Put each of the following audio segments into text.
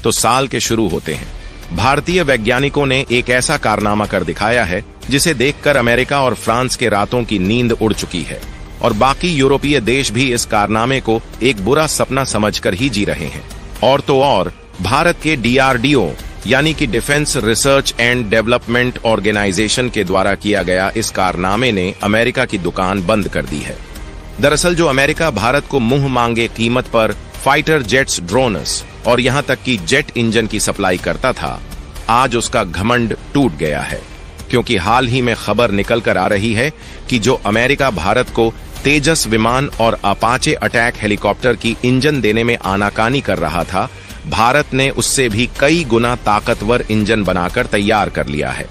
तो साल के शुरू होते हैं। भारतीय वैज्ञानिकों ने एक ऐसा कारनामा कर दिखाया है जिसे देखकर अमेरिका और फ्रांस के रातों की नींद उड़ चुकी है और बाकी यूरोपीय देश भी इस कारनामे को एक बुरा सपना समझकर ही जी रहे हैं। और तो और भारत के DRDO यानी कि defence research and development organisation के द्वारा किया गया इस कारनामे ने अमेरिका की दुकान बंद कर दी है। दरअसल जो अमेरिका भारत को मुंह मांगे कीमत पर फाइटर जेट्स, ड्रोन्स और यहां तक कि जेट इंजन की सप्लाई करता था, आज उसका घमंड टूट गया है, क्योंकि हाल ही में खबर निकल कर आ रही है कि जो अमेरिका भारत को तेजस विमान और अपाचे अटैक हेलीकॉप्टर की इंजन देने में आनाकानी कर रहा था, भारत ने उससे भी कई गुना ताकतवर इंजन बनाकर तैयार कर लिया है।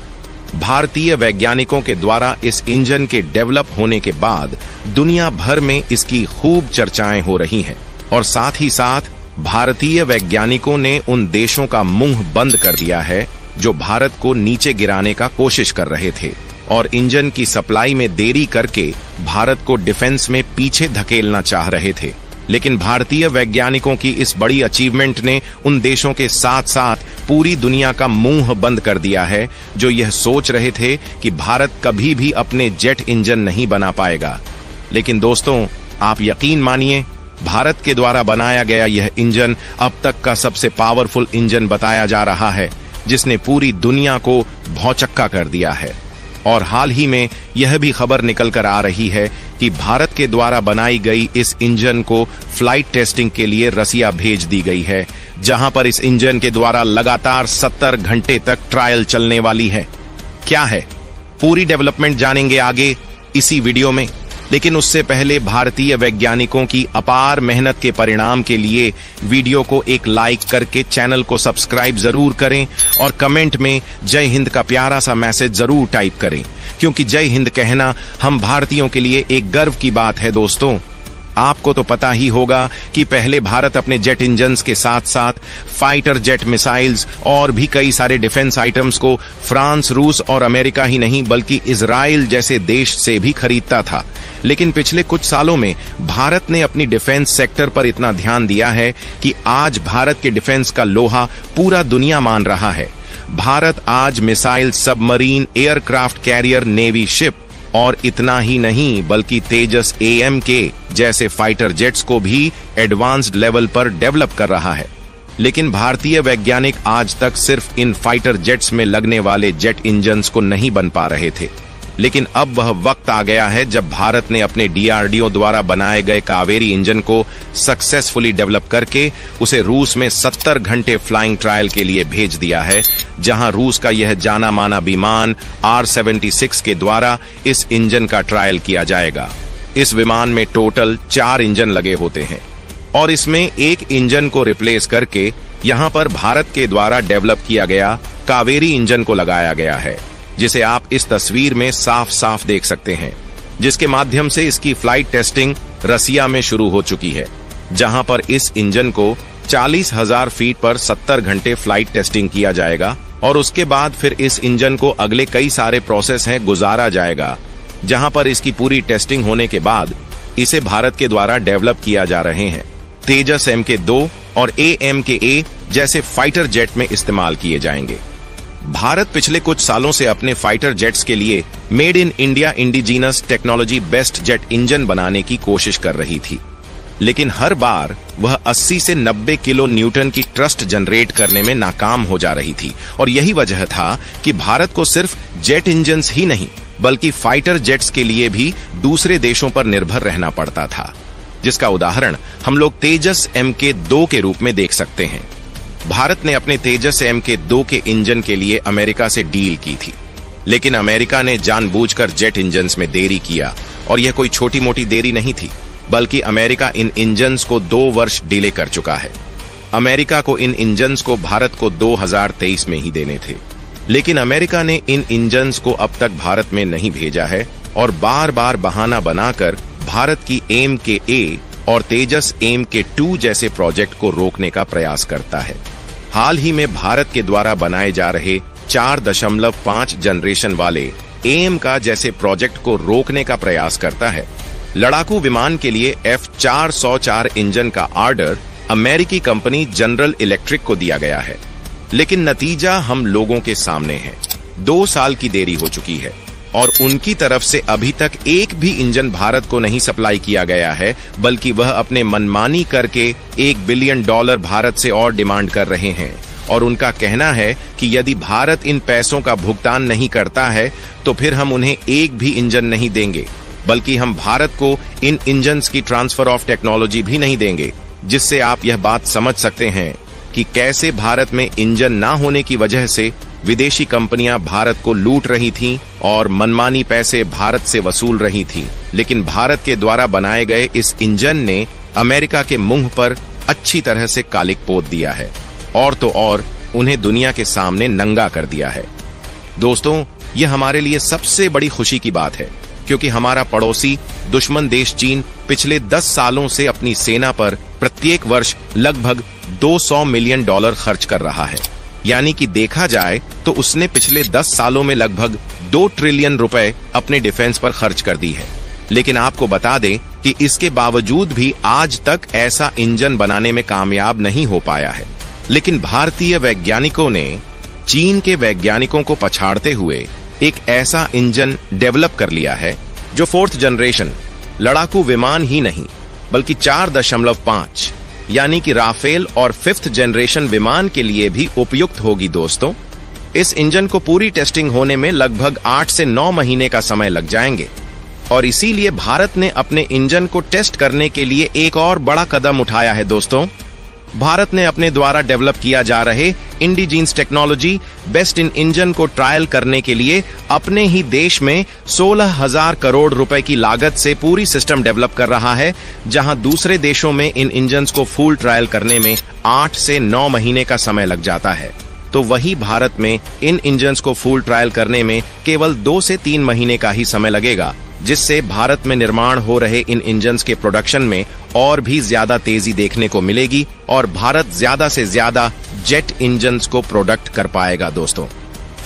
भारतीय वैज्ञानिकों के द्वारा इस इंजन के डेवलप होने के बाद दुनिया भर में इसकी खूब चर्चाएं हो रही हैं और साथ ही साथ भारतीय वैज्ञानिकों ने उन देशों का मुंह बंद कर दिया है जो भारत को नीचे गिराने का कोशिश कर रहे थे और इंजन की सप्लाई में देरी करके भारत को डिफेंस में पीछे धकेलना चाह रहे थे। लेकिन भारतीय वैज्ञानिकों की इस बड़ी अचीवमेंट ने उन देशों के साथ साथ पूरी दुनिया का मुंह बंद कर दिया है जो यह सोच रहे थे कि भारत कभी भी अपने जेट इंजन नहीं बना पाएगा। लेकिन दोस्तों, आप यकीन मानिए, भारत के द्वारा बनाया गया यह इंजन अब तक का सबसे पावरफुल इंजन बताया जा रहा है, जिसने पूरी दुनिया को भौचक्का कर दिया है। और हाल ही में यह भी खबर निकल कर आ रही है कि भारत के द्वारा बनाई गई इस इंजन को फ्लाइट टेस्टिंग के लिए रसिया भेज दी गई है, जहां पर इस इंजन के द्वारा लगातार 70 घंटे तक ट्रायल चलने वाली है। क्या है पूरी डेवलपमेंट जानेंगे आगे इसी वीडियो में, लेकिन उससे पहले भारतीय वैज्ञानिकों की अपार मेहनत के परिणाम के लिए वीडियो को एक लाइक करके चैनल को सब्सक्राइब जरूर करें और कमेंट में जय हिंद का प्यारा सा मैसेज जरूर टाइप करें, क्योंकि जय हिंद कहना हम भारतीयों के लिए एक गर्व की बात है। दोस्तों, आपको तो पता ही होगा कि पहले भारत अपने जेट इंजन्स के साथ साथ फाइटर जेट मिसाइल्स और भी कई सारे डिफेंस आइटम्स को फ्रांस, रूस और अमेरिका ही नहीं बल्कि इजराइल जैसे देश से भी खरीदता था। लेकिन पिछले कुछ सालों में भारत ने अपनी डिफेंस सेक्टर पर इतना ध्यान दिया है कि आज भारत के डिफेंस का लोहा पूरा दुनिया मान रहा है। भारत आज missile, submarine, aircraft carrier, navy ship और इतना ही नहीं बल्कि तेजस AMK जैसे फाइटर जेट्स को भी एडवांस्ड लेवल पर डेवलप कर रहा है। लेकिन भारतीय वैज्ञानिक आज तक सिर्फ इन फाइटर जेट्स में लगने वाले जेट इंजन्स को नहीं बन पा रहे थे, लेकिन अब वह वक्त आ गया है जब भारत ने अपने DRDO द्वारा बनाए गए कावेरी इंजन को सक्सेसफुली डेवलप करके उसे रूस में 70 घंटे फ्लाइंग ट्रायल के लिए भेज दिया है, जहां रूस का यह जाना माना विमान R-76 के द्वारा इस इंजन का ट्रायल किया जाएगा। इस विमान में टोटल 4 इंजन लगे होते हैं और इसमें एक इंजन को रिप्लेस करके यहां पर भारत के द्वारा डेवलप किया गया कावेरी इंजन को लगाया गया है, जिसे आप इस तस्वीर में साफ साफ देख सकते हैं, जिसके माध्यम से इसकी फ्लाइट टेस्टिंग रसिया में शुरू हो चुकी है, जहां पर इस इंजन को 40,000 फीट पर 70 घंटे फ्लाइट टेस्टिंग किया जाएगा और उसके बाद फिर इस इंजन को अगले कई सारे प्रोसेस हैं गुजारा जाएगा, जहां पर इसकी पूरी टेस्टिंग होने के बाद इसे भारत के द्वारा डेवलप किया जा रहे हैं। तेजस MK2 और AMKA जैसे फाइटर जेट में इस्तेमाल किए जाएंगे। भारत पिछले कुछ सालों से अपने फाइटर जेट्स के लिए made in India indigenous technology best jet engine बनाने की कोशिश कर रही थी, लेकिन हर बार वह 80 से 90 किलो न्यूटन की ट्रस्ट जनरेट करने में नाकाम हो जा रही थी। और यही वजह था कि भारत को सिर्फ जेट इंजन्स ही नहीं बल्कि फाइटर जेट्स के लिए भी दूसरे देशों पर निर्भर रहना पड़ता था, जिसका उदाहरण हम लोग तेजस MK2 के रूप में देख सकते हैं। भारत ने अपने तेजस MK2 के इंजन के लिए अमेरिका से डील की थी, लेकिन अमेरिका ने जानबूझकर जेट इंजन्स में देरी किया और यह कोई छोटी मोटी देरी नहीं थी, बल्कि अमेरिका इन इंजन्स को 2 वर्ष डिले कर चुका है। अमेरिका को इन इंजन्स को भारत को 2023 में ही देने थे, लेकिन अमेरिका ने इन इंजन्स को अब तक भारत में नहीं भेजा है और बार बार बहाना बनाकर भारत की AMKA और तेजस AMK2 जैसे प्रोजेक्ट को रोकने का प्रयास करता है। हाल ही में भारत के द्वारा बनाए जा रहे 4.5 जनरेशन वाले AMK जैसे प्रोजेक्ट को रोकने का प्रयास करता है। लड़ाकू विमान के लिए F404 इंजन का ऑर्डर अमेरिकी कंपनी जनरल इलेक्ट्रिक को दिया गया है। लेकिन नतीजा हम लोगों के सामने है। 2 साल की देरी हो चुकी है और उनकी तरफ से अभी तक एक भी इंजन भारत को नहीं सप्लाई किया गया है, बल्कि वह अपने मनमानी करके $1 बिलियन भारत से और डिमांड कर रहे हैं। और उनका कहना है कि यदि भारत इन पैसों का भुगतान नहीं करता है तो फिर हम उन्हें एक भी इंजन नहीं देंगे, बल्कि हम भारत को इन इंजन्स की ट्रांसफर ऑफ टेक्नोलॉजी भी नहीं देंगे। जिससे आप यह बात समझ सकते हैं कि कैसे भारत में इंजन ना होने की वजह से विदेशी कंपनियां भारत को लूट रही थीं और मनमानी पैसे भारत से वसूल रही थीं। लेकिन भारत के द्वारा बनाए गए इस इंजन ने अमेरिका के मुंह पर अच्छी तरह से कालिक पोत दिया है और तो और उन्हें दुनिया के सामने नंगा कर दिया है। दोस्तों, यह हमारे लिए सबसे बड़ी खुशी की बात है, क्योंकि हमारा पड़ोसी दुश्मन देश चीन पिछले 10 सालों से अपनी सेना पर प्रत्येक वर्ष लगभग $200 मिलियन खर्च कर रहा है। यानी कि देखा जाए तो उसने पिछले 10 सालों में लगभग $2 ट्रिलियन अपने डिफेंस पर खर्च कर दी है। लेकिन आपको बता दें कि इसके बावजूद भी आज तक ऐसा इंजन बनाने में कामयाब नहीं हो पाया है। लेकिन भारतीय वैज्ञानिकों ने चीन के वैज्ञानिकों को पछाड़ते हुए एक ऐसा इंजन डेवलप कर लिया है जो 4th जनरेशन लड़ाकू विमान ही नहीं बल्कि 4.5 यानी कि राफेल और 5th जनरेशन विमान के लिए भी उपयुक्त होगी। दोस्तों, इस इंजन को पूरी टेस्टिंग होने में लगभग 8 से 9 महीने का समय लग जाएंगे और इसीलिए भारत ने अपने इंजन को टेस्ट करने के लिए एक और बड़ा कदम उठाया है। दोस्तों, भारत ने अपने द्वारा डेवलप किया जा रहे इंडिजीन्स टेक्नोलॉजी बेस्ट इन इंजन को ट्रायल करने के लिए अपने ही देश में 16,000 करोड़ रुपए की लागत से पूरी सिस्टम डेवलप कर रहा है, जहां दूसरे देशों में इन इंजन्स को फुल ट्रायल करने में 8 से 9 महीने का समय लग जाता है। तो वही भारत में इन इंजन्स को फुल ट्रायल करने में केवल 2 से 3 महीने का ही समय लगेगा, जिससे भारत में निर्माण हो रहे इन इंजन्स के प्रोडक्शन में और भी ज्यादा तेजी देखने को मिलेगी और भारत ज्यादा से ज्यादा जेट इंजन्स को प्रोडक्ट कर पाएगा। दोस्तों,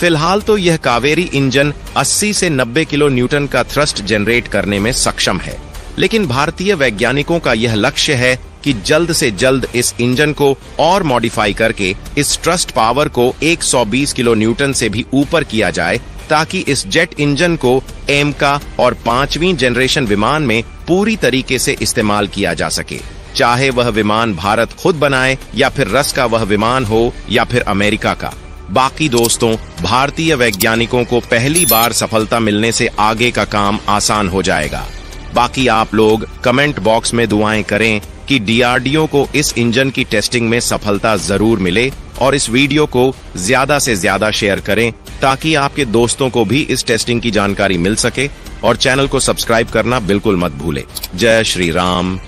फिलहाल तो यह कावेरी इंजन 80 से 90 किलो न्यूटन का थ्रस्ट जनरेट करने में सक्षम है, लेकिन भारतीय वैज्ञानिकों का यह लक्ष्य है कि जल्द से जल्द इस इंजन को और मॉडिफाई करके इस थ्रस्ट पावर को 120 किलो न्यूटन से भी ऊपर किया जाए, ताकि इस जेट इंजन को एमका और 5वीं जनरेशन विमान में पूरी तरीके से इस्तेमाल किया जा सके, चाहे वह विमान भारत खुद बनाए या फिर रस का वह विमान हो या फिर अमेरिका का। बाकी दोस्तों, भारतीय वैज्ञानिकों को पहली बार सफलता मिलने से आगे का काम आसान हो जाएगा। बाकी आप लोग कमेंट बॉक्स में दुआएं करें कि डीआरडीओ को इस इंजन की टेस्टिंग में सफलता जरूर मिले और इस वीडियो को ज्यादा से ज्यादा शेयर करें, ताकि आपके दोस्तों को भी इस टेस्टिंग की जानकारी मिल सके। और चैनल को सब्सक्राइब करना बिल्कुल मत भूलें। जय श्री राम।